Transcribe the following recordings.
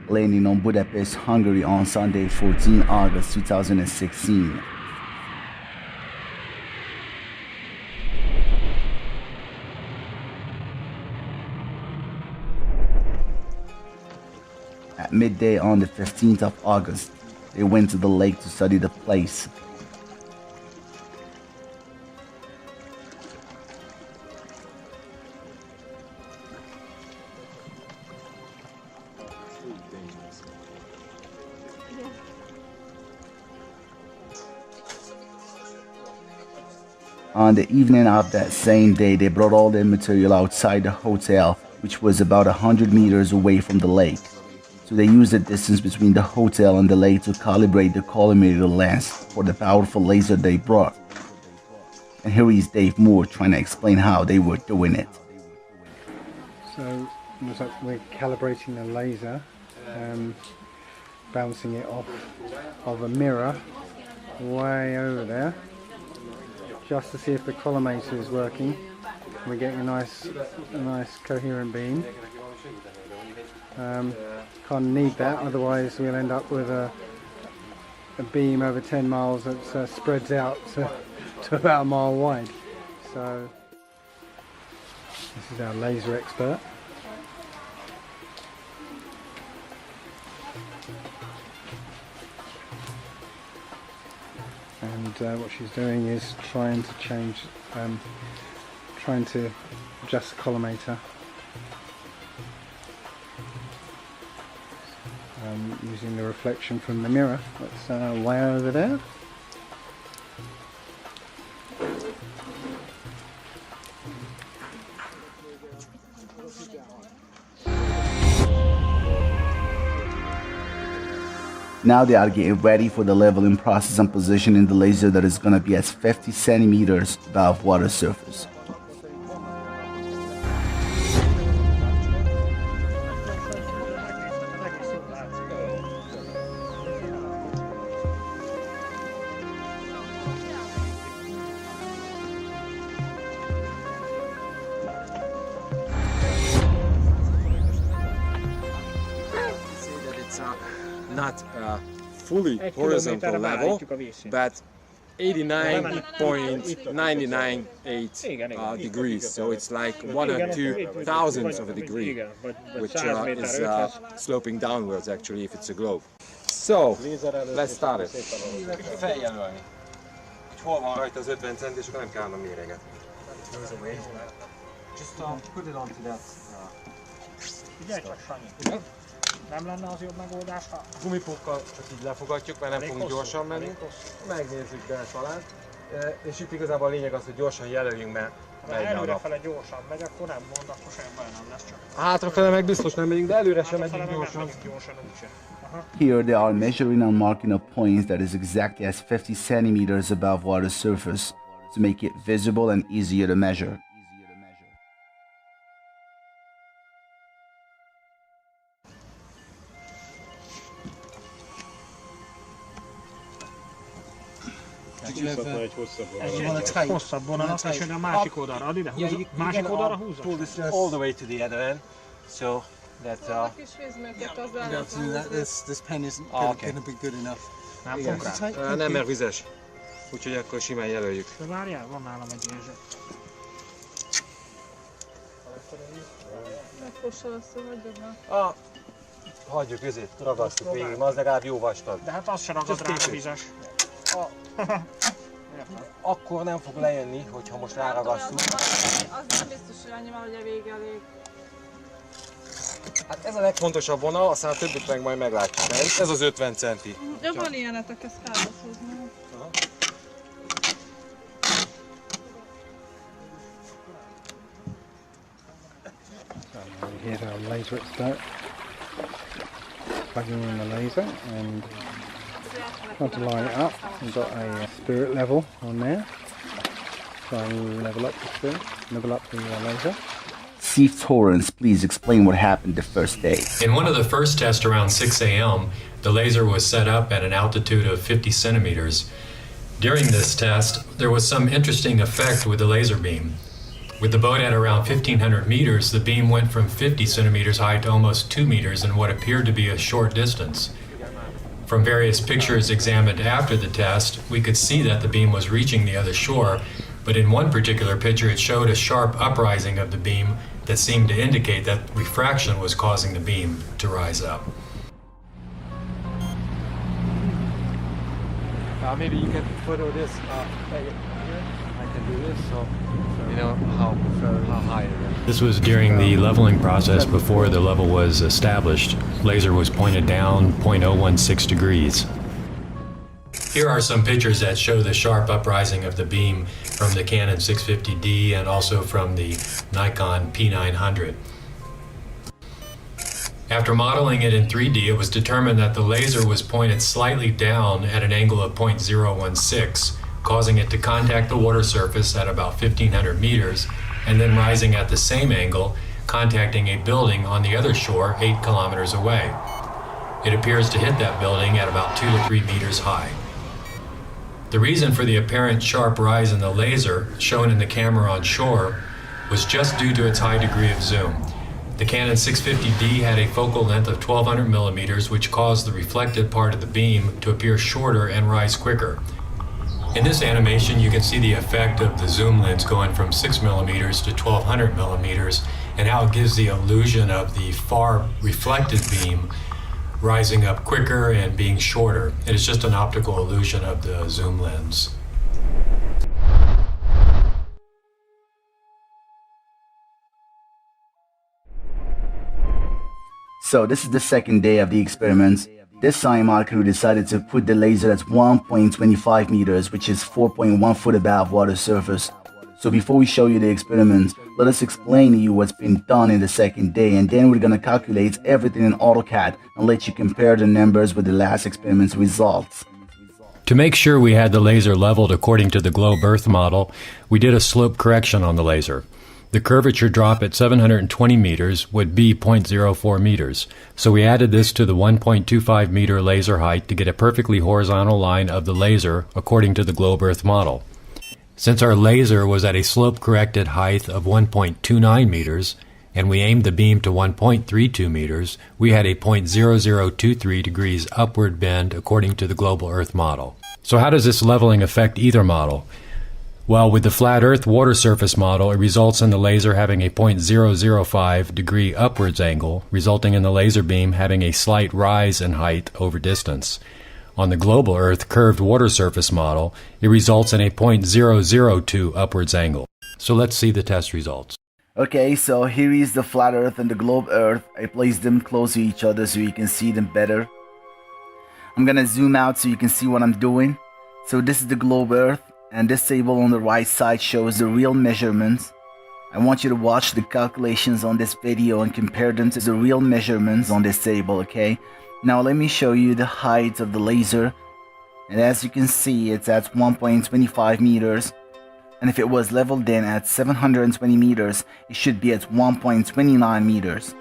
landing on Budapest, Hungary on Sunday, 14 August 2016. At midday on the 15th of August, they went to the lake to study the place. On the evening of that same day, they brought all their material outside the hotel, which was about 100 meters away from the lake. So they used the distance between the hotel and the lake to calibrate the collimator lens for the powerful laser they brought. And here is Dave Moore trying to explain how they were doing it. So we're calibrating the laser, bouncing it off of a mirror way over there, just to see if the collimator is working. We're getting a nice coherent beam. Can't need that, otherwise we'll end up with a beam over 10 miles that spreads out to about a mile wide. So this is our laser expert. And what she's doing is trying to adjust the collimator using the reflection from the mirror that's way over there. Now they are getting ready for the leveling process and positioning the laser that is going to be at 50 centimeters above water surface. Not fully horizontal level, but 89.998 degrees, so it's like 1 or 2 thousandths of a degree, which is sloping downwards actually if it's a globe. So, let's start it. Feljelölni. Hol van rajta az 50 cent, és akkor nem kell a méreget. Just put it onto that. Figyelj csak, Sanyi. Nem lenne az jobb megoldás, ha... Gumipókkal csak így lefogatjuk, mert nem fogunk gyorsan menni. Megnézzük be talán. És itt igazából a lényeg az, hogy gyorsan jelöljünk be. Ha előrefele gyorsan megy, akkor nem mond, akkor semmi baj nem lesz csak. Hátrafele meg biztos nem megyünk, de előre sem megyünk gyorsan. Here they are measuring and marking a point that is exactly as 50 centimeters above water surface to make it visible and easier to measure. Egy hosszabb vonalat, és a másik oldalra ad ide, másik oldalra húzza. All the way to the other end, so that this pen isn't going to be good enough. Nem fog rá. nem, mert vizes. Úgyhogy akkor simán jelöljük. De várjál, van nálam egy érzet. Megfossa azt, hogy hagyjad már. Hagyjuk közé, ragasztjuk végig, az legalább jó vastag. De hát az se ragad rá a vizes. Akkor nem fog lejönni, hogyha most ráragasztunk. Az nem biztos, hogy annyi van, hogy a vége elég. Hát ez a legfontosabb vonal, aztán a többit meg majd meglátjuk. Ez az 50 centi. De van ilyenetek, ezt kell beszúzni. Here's our laser expert plugging in the laser and trying to line it up. We've got a spirit level on there. Try and level up the spirit, level up the laser. Steve Torrance, please explain what happened the first day. In one of the first tests around 6 a.m., the laser was set up at an altitude of 50 centimeters. During this test, there was some interesting effect with the laser beam. With the boat at around 1,500 meters, the beam went from 50 centimeters high to almost 2 meters in what appeared to be a short distance. From various pictures examined after the test, we could see that the beam was reaching the other shore, but in one particular picture it showed a sharp uprising of the beam that seemed to indicate that refraction was causing the beam to rise up. Maybe you can photo this here. I can do this, so you know how high it is. This was during the leveling process before the level was established. Laser was pointed down 0.016 degrees. Here are some pictures that show the sharp uprising of the beam from the Canon 650D and also from the Nikon P900. After modeling it in 3D, it was determined that the laser was pointed slightly down at an angle of 0.016, causing it to contact the water surface at about 1,500 meters, and then rising at the same angle, contacting a building on the other shore 8 kilometers away. It appears to hit that building at about 2 to 3 meters high. The reason for the apparent sharp rise in the laser, shown in the camera on shore, was just due to its high degree of zoom. The Canon 650D had a focal length of 1200 millimeters, which caused the reflected part of the beam to appear shorter and rise quicker. In this animation, you can see the effect of the zoom lens going from 6 millimeters to 1200 millimeters and how it gives the illusion of the far reflected beam rising up quicker and being shorter. It is just an optical illusion of the zoom lens. So this is the second day of the experiments. This time our crew decided to put the laser at 1.25 meters, which is 4.1 foot above water surface. So before we show you the experiment, let us explain to you what's been done in the second day, and then we're gonna calculate everything in AutoCAD and let you compare the numbers with the last experiment's results. To make sure we had the laser leveled according to the globe Earth model, we did a slope correction on the laser. The curvature drop at 720 meters would be 0.04 meters, so we added this to the 1.25 meter laser height to get a perfectly horizontal line of the laser according to the globe Earth model. Since our laser was at a slope-corrected height of 1.29 meters, and we aimed the beam to 1.32 meters, we had a 0.0023 degrees upward bend according to the global Earth model. So how does this leveling affect either model? Well, with the flat Earth water surface model, it results in the laser having a 0.005 degree upwards angle, resulting in the laser beam having a slight rise in height over distance. On the global Earth curved water surface model, it results in a 0.002 upwards angle. So let's see the test results. Okay, so here is the flat Earth and the globe Earth. I placed them close to each other so you can see them better. I'm gonna zoom out so you can see what I'm doing. So this is the globe Earth, and this table on the right side shows the real measurements. I want you to watch the calculations on this video and compare them to the real measurements on this table, okay? Now let me show you the height of the laser, and as you can see it's at 1.25 meters, and if it was leveled then at 720 meters it should be at 1.29 meters,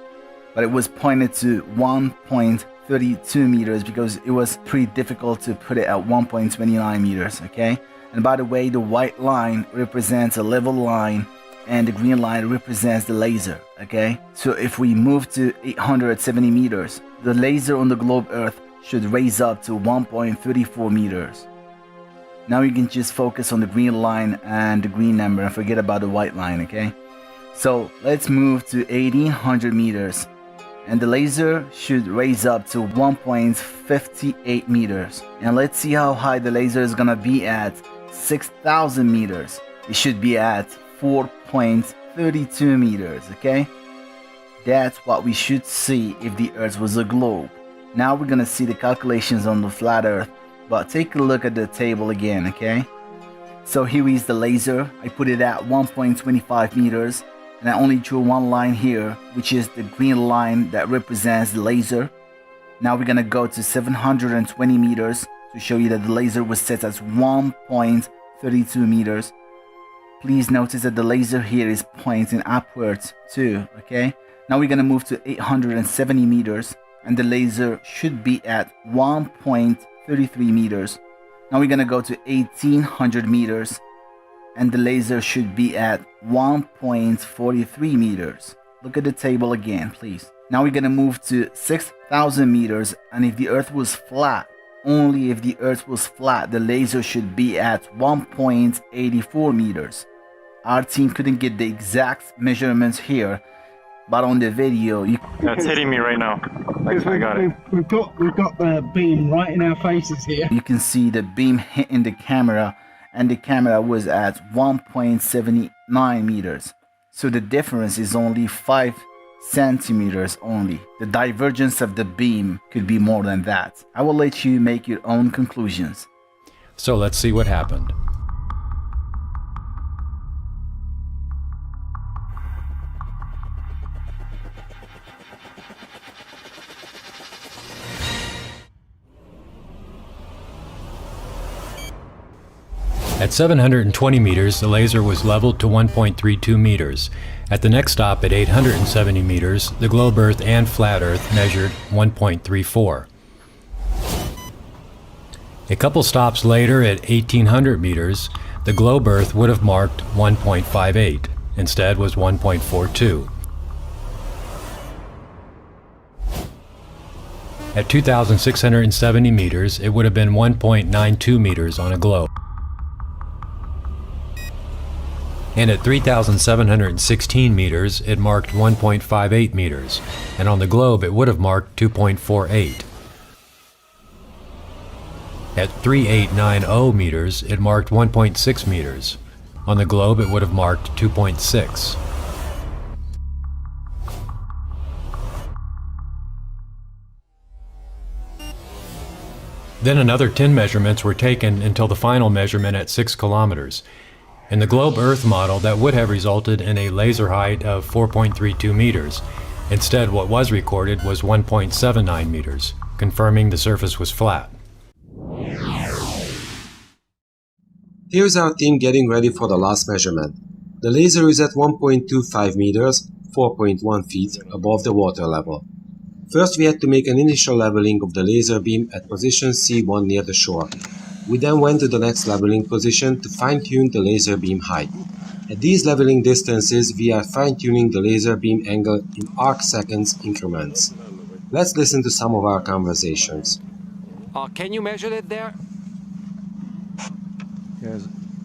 but it was pointed to 1.32 meters because it was pretty difficult to put it at 1.29 meters, okay? And by the way, the white line represents a level line and the green line represents the laser, okay? So if we move to 870 meters, the laser on the globe Earth should raise up to 1.34 meters. Now you can just focus on the green line and the green number and forget about the white line, okay? So let's move to 1800 meters and the laser should raise up to 1.58 meters. And let's see how high the laser is gonna be at 6,000 meters. It should be at 4.32 meters, okay? That's what we should see if the Earth was a globe. Now we're gonna see the calculations on the flat Earth, but take a look at the table again, okay? So here is the laser. I put it at 1.25 meters, and I only drew one line here, which is the green line that represents the laser. Now we're gonna go to 720 meters to show you that the laser was set as 1.32 meters. Please notice that the laser here is pointing upwards too, okay? Now we're gonna move to 870 meters and the laser should be at 1.33 meters. Now we're gonna go to 1800 meters and the laser should be at 1.43 meters. Look at the table again, please. Now we're gonna move to 6,000 meters, and if the Earth was flat, only if the Earth was flat, the laser should be at 1.84 meters. Our team couldn't get the exact measurements here, but on the video, That's hitting me right now. I got it. We've got the beam right in our faces here. you can see the beam hitting the camera, and the camera was at 1.79 meters. So the difference is only 5 centimeters only. The divergence of the beam could be more than that. I will let you make your own conclusions. So let's see what happened. At 720 meters, the laser was leveled to 1.32 meters. At the next stop at 870 meters, the globe Earth and flat Earth measured 1.34. A couple stops later at 1800 meters, the globe Earth would have marked 1.58, instead was 1.42. At 2670 meters, it would have been 1.92 meters on a globe. And at 3,716 meters, it marked 1.58 meters, and on the globe it would have marked 2.48. At 3890 meters, it marked 1.6 meters. On the globe it would have marked 2.6. Then another 10 measurements were taken until the final measurement at 6 kilometers. In the globe Earth model, that would have resulted in a laser height of 4.32 meters. Instead, what was recorded was 1.79 meters, confirming the surface was flat. Here's our team getting ready for the last measurement. The laser is at 1.25 meters, 4.1 feet above the water level. First, we had to make an initial leveling of the laser beam at position C1 near the shore. We then went to the next leveling position to fine-tune the laser beam height. At these leveling distances, we are fine-tuning the laser beam angle in arc-seconds increments. Let's listen to some of our conversations. Can you measure it there?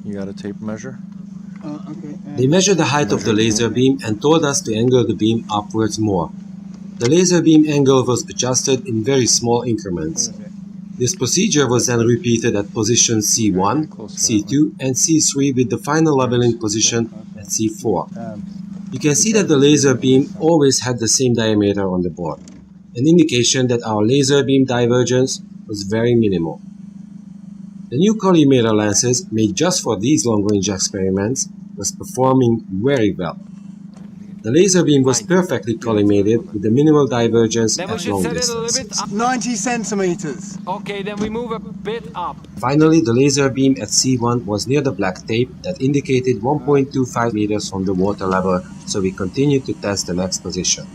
You got a tape measure? They measured the height of the laser beam and told us to angle the beam upwards more. The laser beam angle was adjusted in very small increments. This procedure was then repeated at position C1, C2 and C3 with the final leveling position at C4. You can see that the laser beam always had the same diameter on the board, an indication that our laser beam divergence was very minimal. The new collimator lenses made just for these long-range experiments was performing very well. The laser beam was perfectly collimated with a minimal divergence Then we at should long set it a little distance. bit up. 90 centimeters. Okay, then we move a bit up. Finally, the laser beam at C1 was near the black tape that indicated 1.25 meters from the water level, so we continued to test the next position.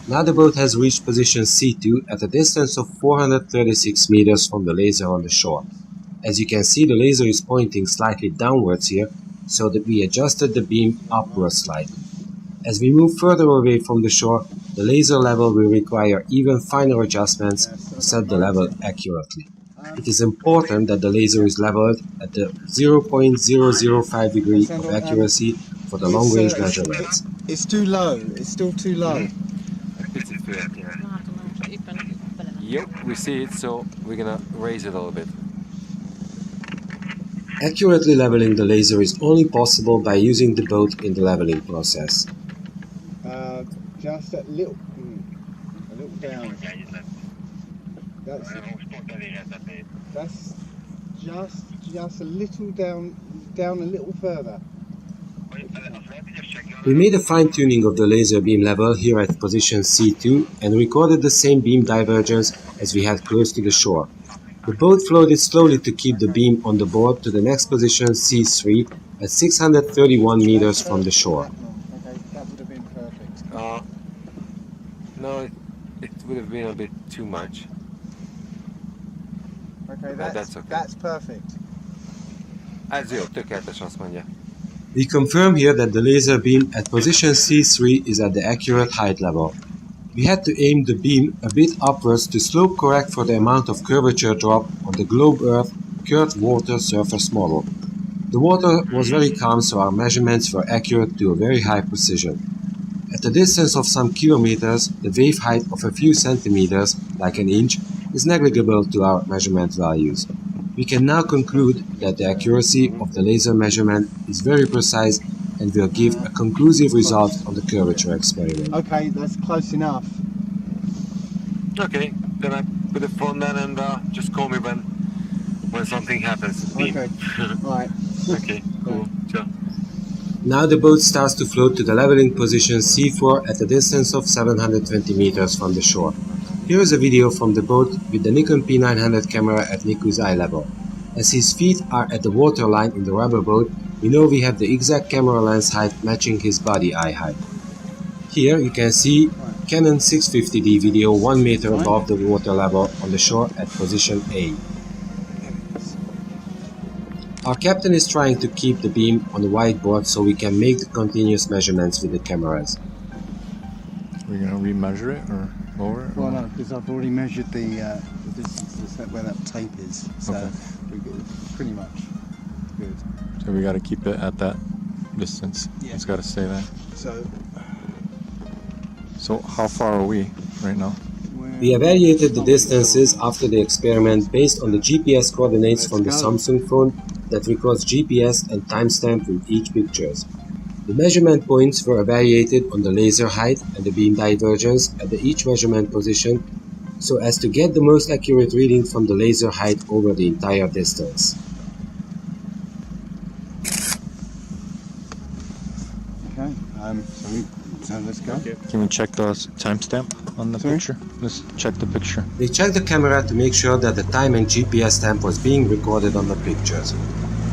Now the boat has reached position C2 at a distance of 436 meters from the laser on the shore. As you can see, the laser is pointing slightly downwards here, so that we adjusted the beam upwards slightly. As we move further away from the shore, the laser level will require even finer adjustments to set the level accurately. It is important that the laser is leveled at the 0.005 degree of accuracy for the long-range measurements. It's too low. It's still too low. Yep, we see it, so we're gonna raise it a little bit. Accurately leveling the laser is only possible by using the boat in the leveling process. Just a little down. That's just a little down a little further. We made a fine-tuning of the laser beam level here at position C2 and recorded the same beam divergence as we had close to the shore. The boat floated slowly to keep the beam on the board to the next position C3 at 631 meters from the shore. Okay, that would have been perfect. No, it would have been a bit too much. Okay, that's okay. That's perfect. Ez jó, tökéletes, azt mondja. We confirm here that the laser beam at position C3 is at the accurate height level. We had to aim the beam a bit upwards to slope correct for the amount of curvature drop on the globe Earth curved water surface model. The water was very calm, so our measurements were accurate to a very high precision. At a distance of some kilometers, the wave height of a few centimeters, like an inch, is negligible to our measurement values. We can now conclude that the accuracy of the laser measurement is very precise and will give a conclusive result on the curvature experiment. Okay, that's close enough. Okay, then I put the phone down and just call me when something happens. Okay, right. Okay, cool. Ciao. Now the boat starts to float to the leveling position C4 at a distance of 720 meters from the shore. Here is a video from the boat with the Nikon P900 camera at Niku's eye level. As his feet are at the waterline in the rubber boat, we know we have the exact camera lens height matching his body eye height. Here you can see Canon 650D video 1 meter above the water level on the shore at position A. Our captain is trying to keep the beam on the whiteboard so we can make the continuous measurements with the cameras. We're gonna remeasure it or lower it? Well, no, because I've already measured the distance where that tape is, so Okay. we're good, pretty much good. So we gotta keep it at that distance. Yeah. It's gotta stay there. So how far are we right now? We evaluated the distances after the experiment based on the GPS coordinates from the Samsung phone that records GPS and timestamp with each pictures. The measurement points were evaluated on the laser height and the beam divergence at each measurement position so as to get the most accurate reading from the laser height over the entire distance. okay, so let's go. Can we check the timestamp on the picture? Let's check the picture. We checked the camera to make sure that the time and GPS stamp was being recorded on the pictures.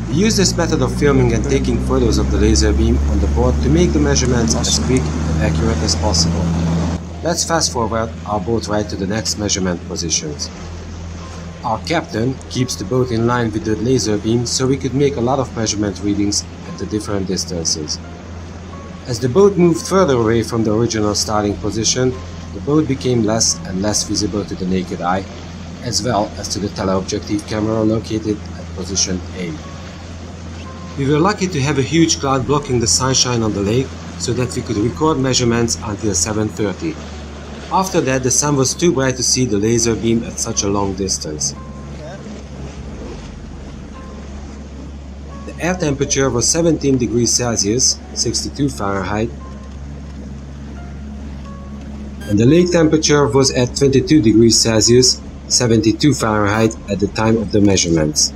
We used this method of filming and taking photos of the laser beam on the board to make the measurements as quick and accurate as possible. Let's fast forward our boat ride to the next measurement positions. Our captain keeps the boat in line with the laser beam so we could make a lot of measurement readings at the different distances. As the boat moved further away from the original starting position, the boat became less and less visible to the naked eye, as well as to the teleobjective camera located at position A. We were lucky to have a huge cloud blocking the sunshine on the lake so that we could record measurements until 7:30. After that, the sun was too bright to see the laser beam at such a long distance. The air temperature was 17 degrees Celsius, 62 Fahrenheit, and the lake temperature was at 22 degrees Celsius, 72 Fahrenheit at the time of the measurements.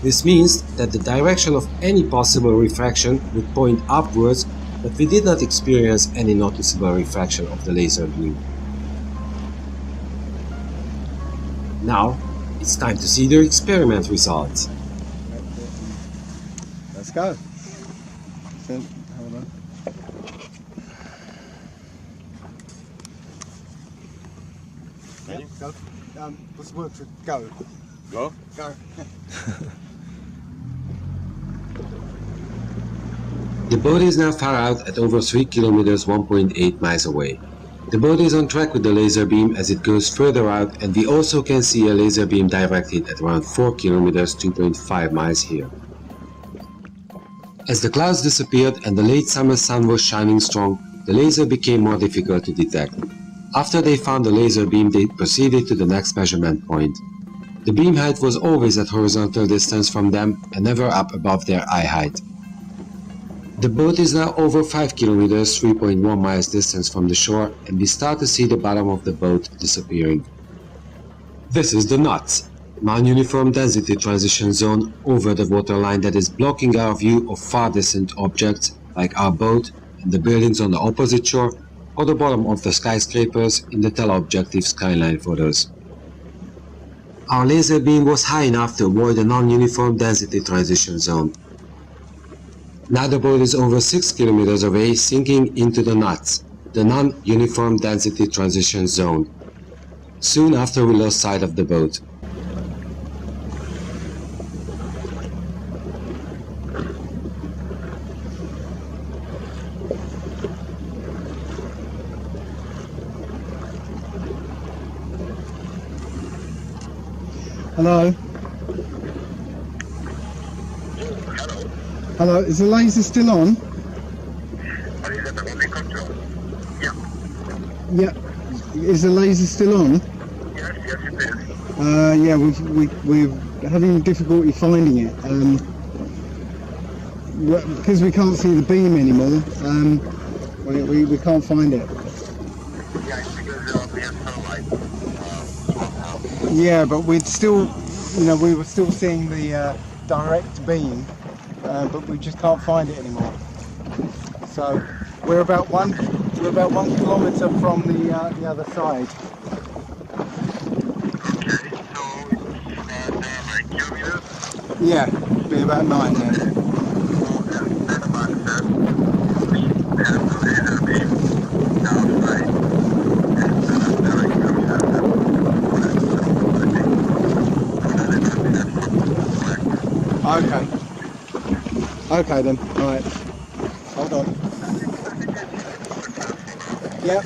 This means that the direction of any possible refraction would point upwards, but we did not experience any noticeable refraction of the laser beam. Now, it's time to see the experiment results. Let's go. So, hold on. Yeah, go. Let's work for go. Go? Go. The boat is now far out at over 3 kilometers 1.8 miles away. The boat is on track with the laser beam as it goes further out, and we also can see a laser beam directed at around 4 kilometers 2.5 miles here. As the clouds disappeared and the late summer sun was shining strong, the laser became more difficult to detect. After they found the laser beam, they proceeded to the next measurement point. The beam height was always at horizontal distance from them and never up above their eye height. The boat is now over 5 kilometers 3.1 miles distance from the shore, and we start to see the bottom of the boat disappearing. This is the NUTS, non-uniform density transition zone over the waterline that is blocking our view of far distant objects like our boat and the buildings on the opposite shore or the bottom of the skyscrapers in the teleobjective skyline photos. Our laser beam was high enough to avoid a non-uniform density transition zone. Now the boat is over 6 kilometers away, sinking into the NUTS, the non-uniform density transition zone. Soon after we lost sight of the boat. Hello? Hello, is the laser still on? Yeah. Is the laser still on? Yes, it is. Yeah, we're having difficulty finding it. Because we can't see the beam anymore, we can't find it. Yeah, it's because we have sunlight. Yeah, but we'd still, we were still seeing the direct beam, but we just can't find it anymore. So we're about 1 kilometre from the other side. Okay, so it's 9 kilometers. Yeah, be about 9 then. So that about says we have the laser beam outside. And 9 kilometers. Okay. Okay then. All right. Hold on. Yep.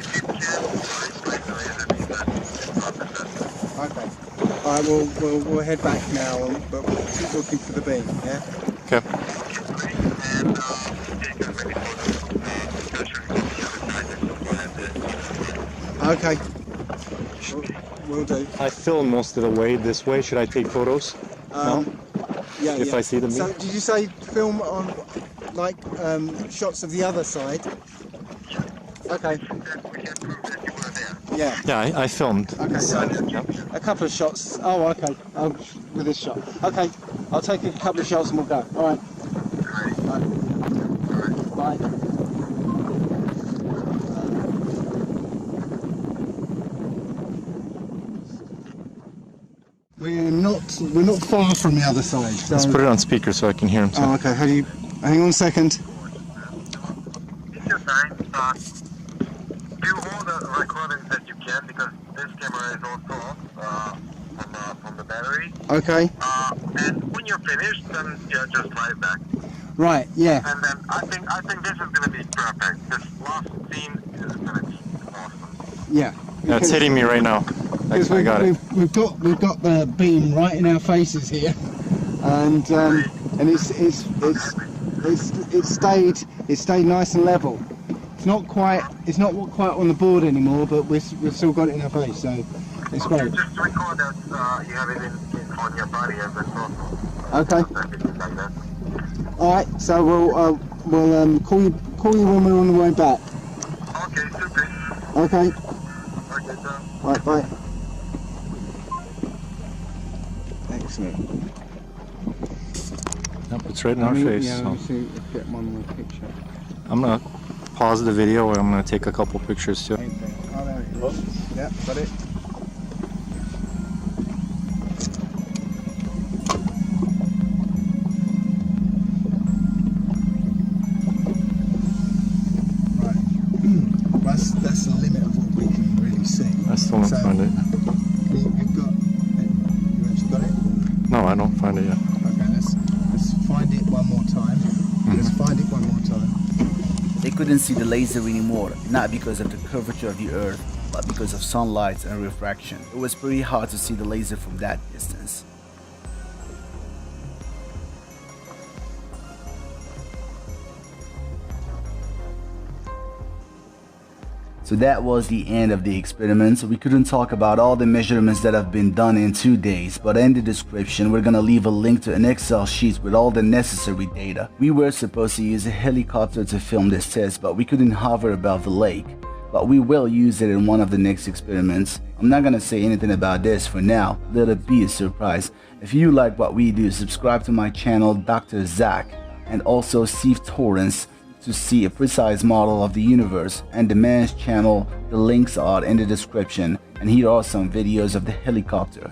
Okay. All right. We'll head back now, but we'll keep looking for the beam. Yeah. Okay. Okay. We'll do. I filmed most of the way this way. Should I take photos? No? Yeah. If I see them. So did you say film on like shots of the other side? Okay. Yeah. Yeah, I filmed. Okay. So a couple of shots. Oh, okay. With this shot. Okay. I'll take a couple of shots and we'll go. All right. Bye. We're not far from the other side. So. Let's put it on speaker so I can hear him. Oh, okay. How do you? Hang on a second. If you're fine, do all the recordings that you can because this camera is also off from the battery. Okay. And when you're finished, then just drive back. Right. Yeah. And then I think this is gonna be perfect. This last scene is gonna be awesome. Yeah. Yeah, it's hitting me right now. I got it. We've got the beam right in our faces here, and it stayed nice and level. It's not quite on the board anymore, but we've still got it in our face, so it's Okay, great. just record that you have it on your body as a photo. Okay. Like that. All right. So we'll call you when we're on the way back. Okay, super. Okay. Okay, done. All right. Bye. Excellent. Nope, it's right in our face. Yeah, So. let me see if get one more picture. I'm gonna pause the video and I'm gonna take a couple pictures too. Oh, there it is. Yeah, got it. Right. That's the limit of what we can really see. I still don't find it. You actually got it? No, I don't find it yet. Okay, let's find it one more time. Let's find it one more time. They couldn't see the laser anymore, not because of the curvature of the Earth, but because of sunlight and refraction. It was pretty hard to see the laser from that distance. So that was the end of the experiment. We couldn't talk about all the measurements that have been done in 2 days, but in the description we're gonna leave a link to an Excel sheet with all the necessary data. We were supposed to use a helicopter to film this test, but we couldn't hover above the lake. But we will use it in one of the next experiments. I'm not gonna say anything about this for now, let it be a surprise. If you like what we do, subscribe to my channel Dr. Zach and also Steve Torrance to see a precise model of the universe, and the man's channel, the links are in the description, and here are some videos of the helicopter.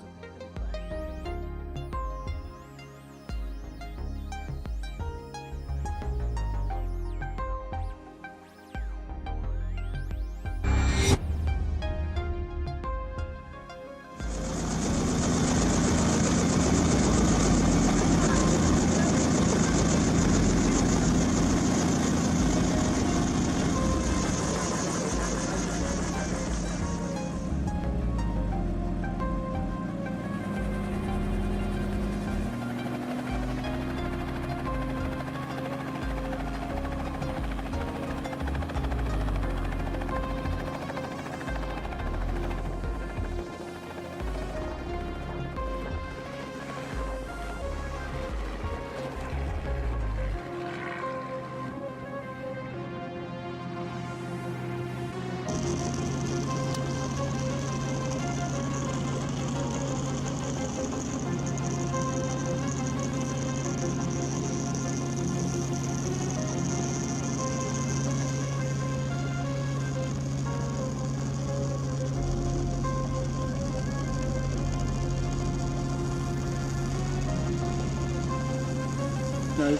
No,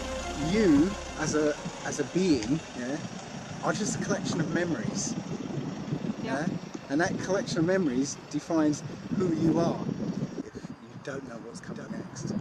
you as a being, yeah, are just a collection of memories. Yeah. And that collection of memories defines who you are. If you don't know what's coming next.